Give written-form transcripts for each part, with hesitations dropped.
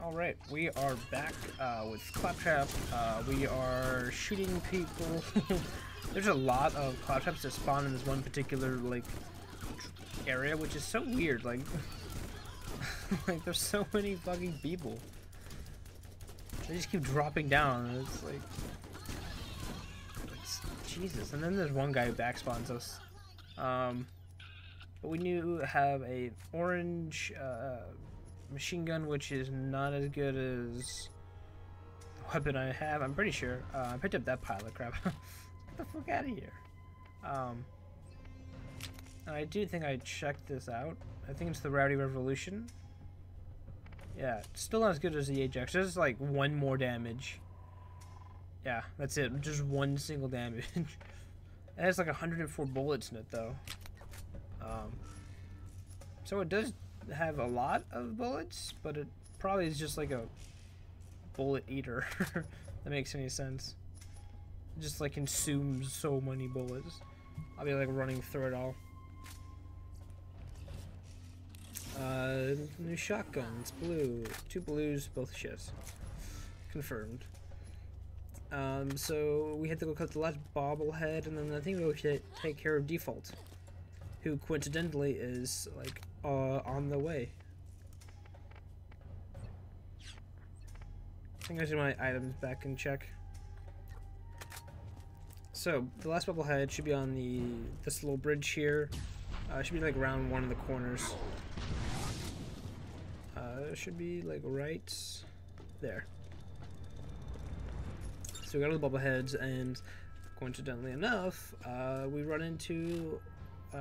Alright, we are back with Claptrap. We are shooting people. There's a lot of Claptraps that spawn in this one particular, like, area, which is so weird. Like, like there's so many fucking people. They just keep dropping down. It's like, Jesus. And then there's one guy who backspawns us. But we do have a orange machine gun, which is not as good as the weapon I have. I'm pretty sure. I picked up that pile of crap. Get the fuck out of here. And I do think I checked this out. I think it's the Rowdy Revolution. Yeah, still not as good as the Ajax. Just like one more damage. Yeah, that's it. Just one single damage. It has like 104 bullets in it though. So it does have a lot of bullets, but it probably is just like a bullet eater. That makes any sense. It just like consumes so many bullets. I'll be like running through it all. New shotguns, blue, 2 blues, both shifts. Confirmed. So we had to go cut the last bobblehead, and then I think we should take care of Default, who coincidentally is like on the way. I think I should my items back and check. So the last bobblehead should be on this little bridge here. It should be like around one of the corners. It should be like right there. So we got all the bobbleheads, and coincidentally enough, we run into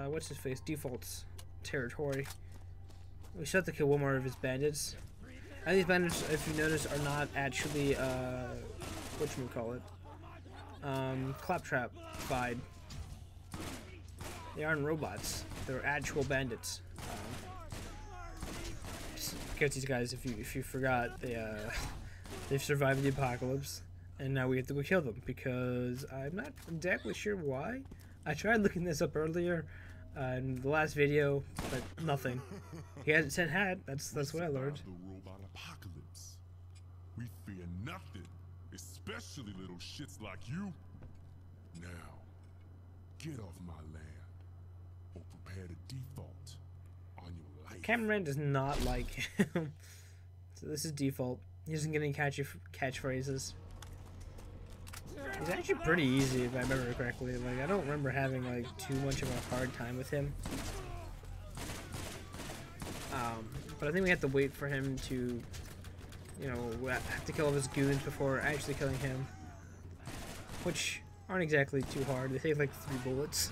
what's his face, Default's territory. We still have to kill one more of his bandits. And these bandits, if you notice, are not actually whatchamacallit, Claptrap-fied. They aren't robots. They're actual bandits. Because these guys, if you forgot, they've survived the apocalypse, and now we have to go kill them because I'm not exactly sure why. I tried looking this up earlier in the last video, but nothing. He hasn't said hat. That's what I learned. The robot apocalypse. We fear nothing, especially little shits like you. Now, get off my land, or prepare to default on your life. Cameraman does not like him. So this is Default. He doesn't get any catchphrases. He's actually pretty easy if I remember correctly. Like, I don't remember having like too much of a hard time with him. But I think we have to wait for him to, you know, have to kill all his goons before actually killing him, which aren't exactly too hard. They take like 3 bullets.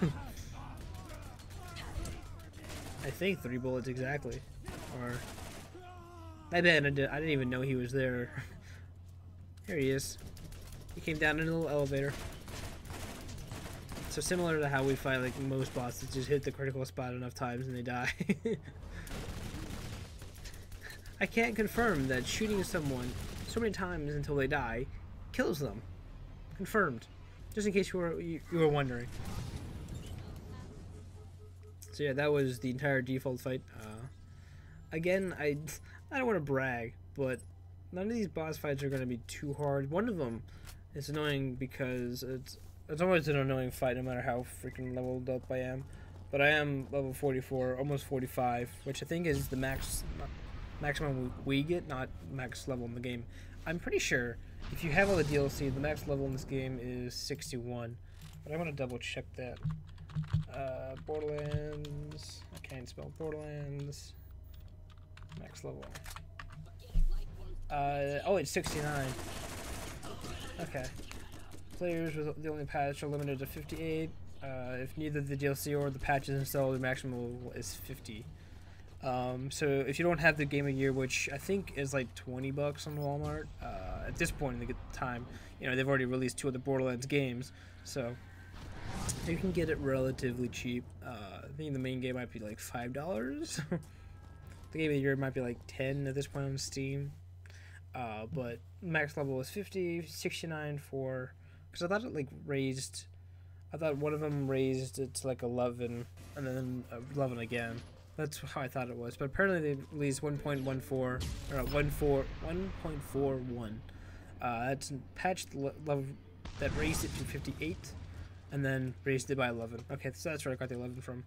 I think 3 bullets exactly. Or I bet I didn't even know he was there. Here he is. He came down in a little elevator. So similar to how we fight like most bosses, just hit the critical spot enough times and they die. I can't confirm that shooting someone so many times until they die kills them. Confirmed. Just in case you were wondering. So yeah, that was the entire Default fight. Again, I don't want to brag, but none of these boss fights are going to be too hard. One of them is annoying because it's always an annoying fight no matter how freaking leveled up I am. But I am level 44, almost 45, which I think is the maximum we get, not max level in the game. I'm pretty sure if you have all the DLC, the max level in this game is 61. But I want to double check that. Borderlands. I can't spell Borderlands. Max level. Oh, it's 69. Okay. Players with the only patch are limited to 58. If neither the DLC or the patch is installed, the maximum is 50. So if you don't have the Game of Year, which I think is like 20 bucks on Walmart, at this point in the time, you know, they've already released 2 of the Borderlands games, so you can get it relatively cheap. I think the main game might be like $5. The Game of the Year might be like 10 at this point on Steam. But max level is 50, 69 for, because I thought it like raised, I thought one of them raised it to like 11, and then 11 again. That's how I thought it was, but apparently they released 1.14 or 1.41. That's patched level that raised it to 58, and then raised it by 11. Okay, so that's where I got the 11 from.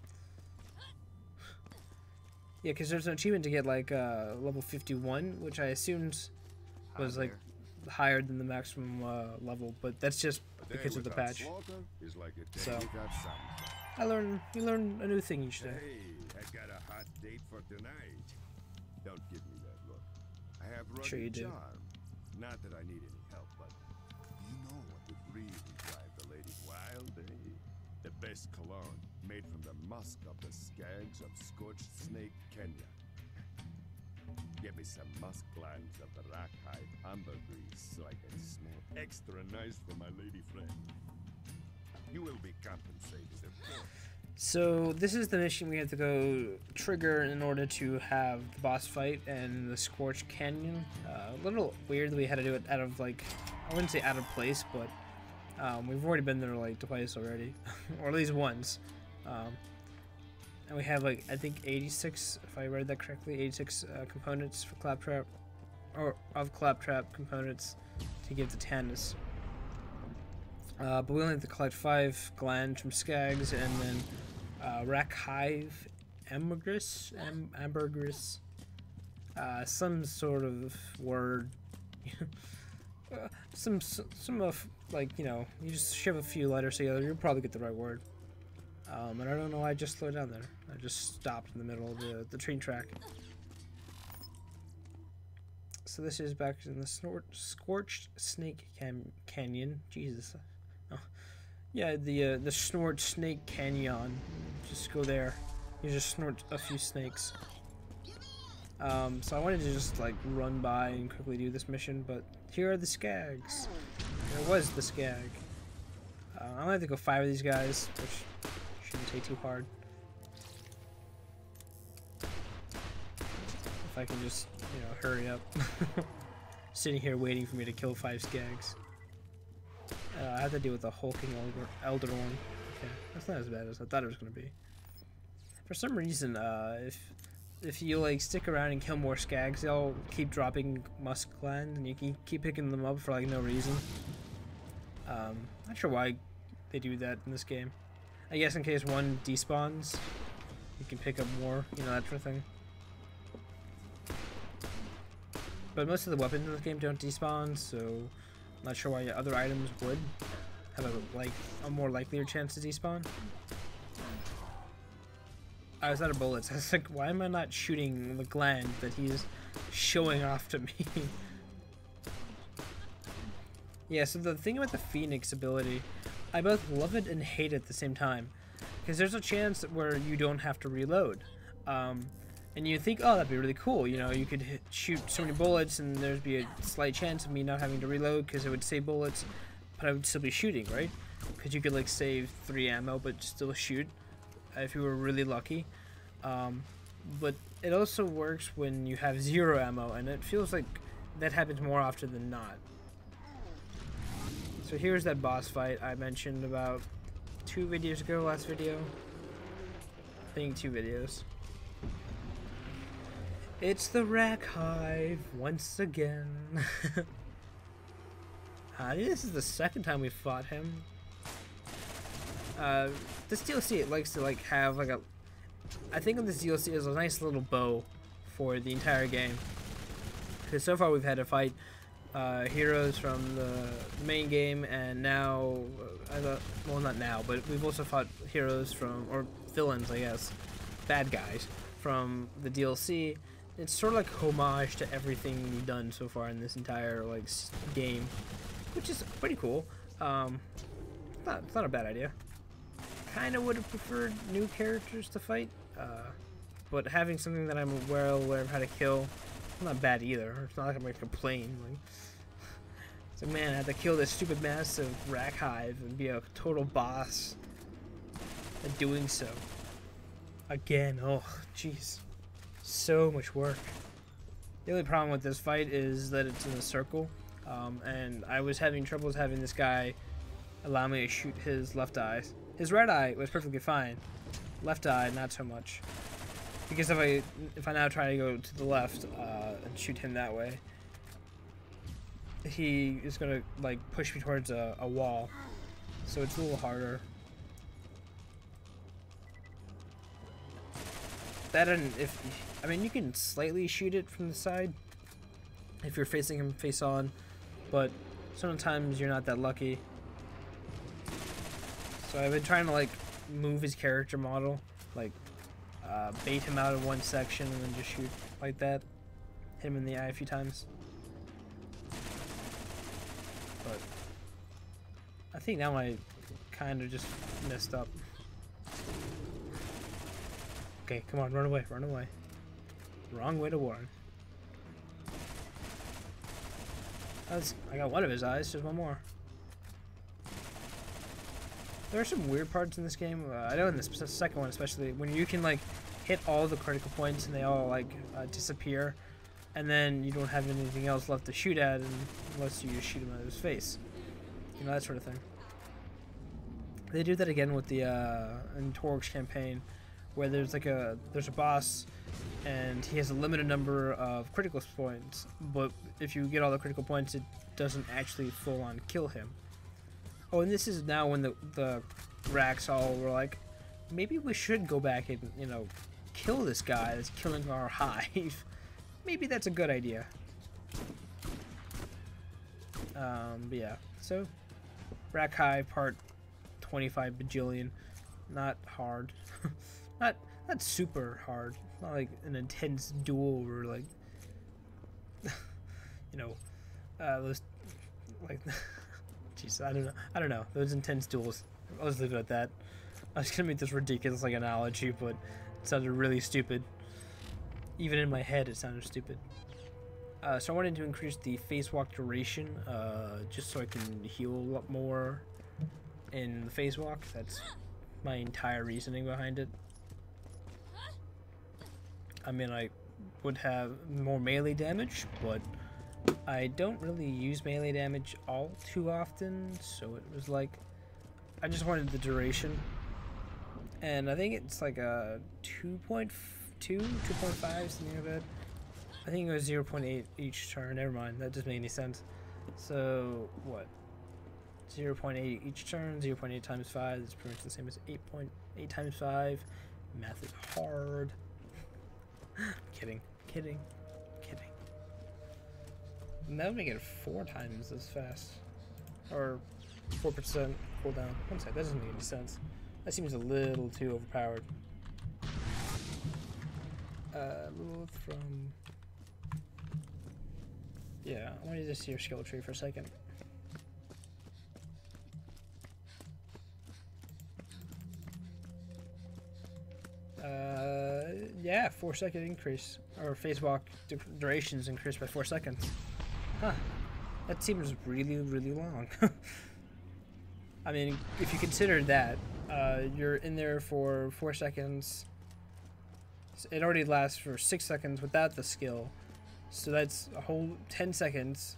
Yeah, because there's an achievement to get like level 51, which I assumed was like higher than the maximum level, but that's just because of the patch. So you learn a new thing each day. Hey, I got a hot date for tonight. Don't give me that look. I have rugged Sure you do. charm. Not that I need any help, but you know what would really drive the lady wild, eh? The best cologne made from the musk of the skags of Scorched Snake, Kenya. Give me some musk glands of the Rakk ambergris so I can smell extra nice for my lady friend. You will be compensated, of course. So this is the mission we have to go trigger in order to have the boss fight in the Scorched Canyon. A little weird that we had to do it out of like, I wouldn't say out of place, but we've already been there like twice already, or at least once. And we have like, I think 86, if I read that correctly, 86 components for Claptrap, or of Claptrap components to give to Tannis. But we only have to collect 5 glands from Skags, and then Rakk ambergris, some sort of word, some of, like, you know, you just shove a few letters together, you'll probably get the right word. And I don't know why I just slowed down there. I just stopped in the middle of the train track. So this is back in the Scorched Snake Canyon. Jesus. Oh. Yeah, the Snort Snake Canyon. Just go there. You just snort a few snakes. So I wanted to just like run by and quickly do this mission, but here are the Skags. There was the Skag. I'm gonna have to go 5 of these guys, which shouldn't take too hard. If I can just, you know, hurry up. Sitting here waiting for me to kill 5 Skags. I have to deal with the hulking elder one. Okay, that's not as bad as I thought it was going to be. For some reason, if you like stick around and kill more Skags, they'll keep dropping musk glands, and you can keep picking them up for like no reason. Not sure why they do that in this game. I guess in case one despawns, you can pick up more, you know, that sort of thing. But most of the weapons in this game don't despawn, so I'm not sure why other items would have a more likelier chance to despawn. I was out of bullets. I was like, why am I not shooting the gland that he's showing off to me? Yeah, so the thing about the Phoenix ability, I both love it and hate it at the same time. Because there's a chance where you don't have to reload. And you think, oh, that'd be really cool. You know, you could shoot so many bullets and there'd be a slight chance of me not having to reload because it would save bullets, but I would still be shooting, right? Because you could like save 3 ammo but still shoot if you were really lucky. But it also works when you have 0 ammo, and it feels like that happens more often than not. So here's that boss fight I mentioned about 2 videos ago, last video. I think 2 videos. It's the Rakk Hive once again. This is the 2nd time we fought him. This DLC, it likes to like have like a, I think on this DLC is a nice little bow for the entire game. Because so far we've had to fight heroes from the main game, and now, well, not now, but we've also fought heroes from, or villains, I guess, bad guys from the DLC. It's sort of like homage to everything we've done so far in this entire like game, which is pretty cool. It's not a bad idea. Kind of would have preferred new characters to fight, but having something that I'm well aware of how to kill, not bad either. It's not like I'm gonna complain. Like, so man, I had to kill this stupid massive Rakk Hive and be a total boss at doing so. Again, oh jeez. So much work. The only problem with this fight is that it's in a circle, and I was having troubles having this guy allow me to shoot his left eye. His right eye was perfectly fine. Left eye, not so much. Because if I now try to go to the left and shoot him that way, he is gonna like push me towards a wall, so it's a little harder. That and I mean you can slightly shoot it from the side if you're facing him face on, but sometimes you're not that lucky. So I've been trying to like move his character model, like bait him out of one section and then just shoot like that, hit him in the eye a few times. But I think now I kind of just messed up. Okay, come on, run away, run away. Wrong way to warn. I got one of his eyes, just one more. There are some weird parts in this game. I know in this second one especially, when you can like hit all the critical points and they all like disappear, and then you don't have anything else left to shoot at unless you just shoot him out of his face. You know, that sort of thing. They do that again with the in Torg's campaign, where there's a boss and he has a limited number of critical points, but if you get all the critical points, it doesn't actually full on kill him. Oh, and this is now when the Rakks all were like, maybe we should go back and, you know, kill this guy that's killing our hive. Maybe that's a good idea. But yeah, so Rakk Hive part 25 bajillion. Not hard. not super hard. Not like an intense duel or like you know, those like jeez, I don't know. Those intense duels. I'll just leave it at that. I was gonna make this ridiculous like analogy, but it sounded really stupid. Even in my head, it sounded stupid. So I wanted to increase the face walk duration, just so I can heal a lot more in the face walk. That's my entire reasoning behind it. I mean, I would have more melee damage, but I don't really use melee damage all too often, so it was like, I just wanted the duration. And I think it's like a 2.2, 2.5, something like that. I think it was 0.8 each turn. Never mind, that doesn't make any sense. So, what? 0.8 each turn, 0.8 times 5 is pretty much the same as 8.8 times 5. Math is hard. Kidding. And that would make it 4 times as fast. Or 4% cooldown. One sec, that doesn't make any sense. That seems a little too overpowered. Move from... Yeah, I want to just see your skill tree for a second. Yeah, 4-second increase. Or phase walk durations increased by 4 seconds. Huh. That seems really, really long. I mean, if you consider that, you're in there for 4 seconds. It already lasts for 6 seconds without the skill. So that's a whole 10 seconds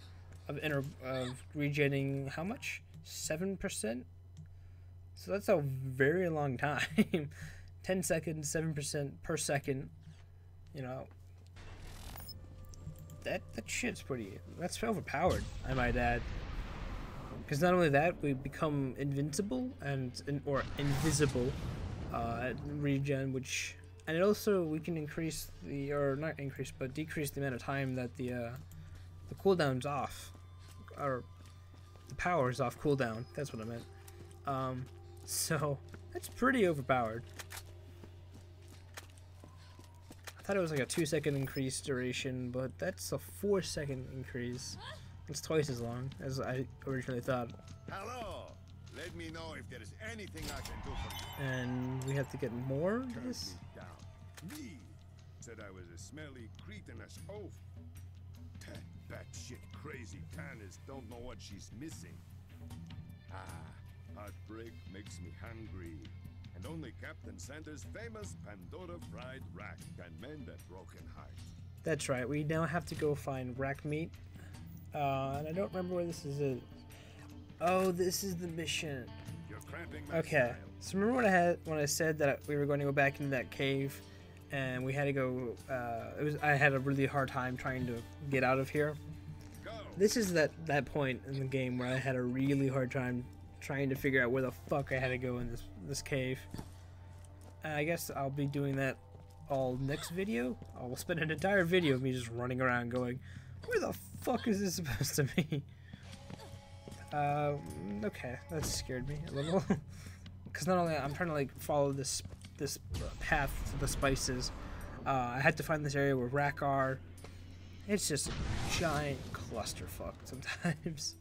of regenerating how much? 7%? So that's a very long time. 10 seconds, 7% per second. You know, that shit's that's overpowered, I might add. Because not only that, we become invincible or invisible at regen, and also we can increase not increase, but decrease the amount of time that the cooldown's off, or the power is off cooldown. That's what I meant. So that's pretty overpowered. I thought it was like a 2-second increase duration, but that's a 4-second increase. It's twice as long as I originally thought. Hello. Let me know if there is anything I can do for you. And we have to get more of this? Me said I was a smelly cretinous oaf. That batshit crazy Tannis don't know what she's missing. Heartbreak makes me hungry. And only Captain Santa's famous Pandora fried Rakk can mend that broken heart. That's right, we now have to go find Rakk meat. And I don't remember where this is. Oh, this is the mission. You're cramping my okay, style. so remember when I said that we were going to go back into that cave and we had to go. I had a really hard time trying to get out of here. This is that point in the game where I had a really hard time trying to figure out where the fuck I had to go in this cave. I guess I'll be doing that all next video. I'll spend an entire video of me just running around going, where the fuck is this supposed to be? Okay, that scared me a little. Because not only I'm trying to like follow this path to the spices, I had to find this area where Rakk are. It's just a giant clusterfuck sometimes.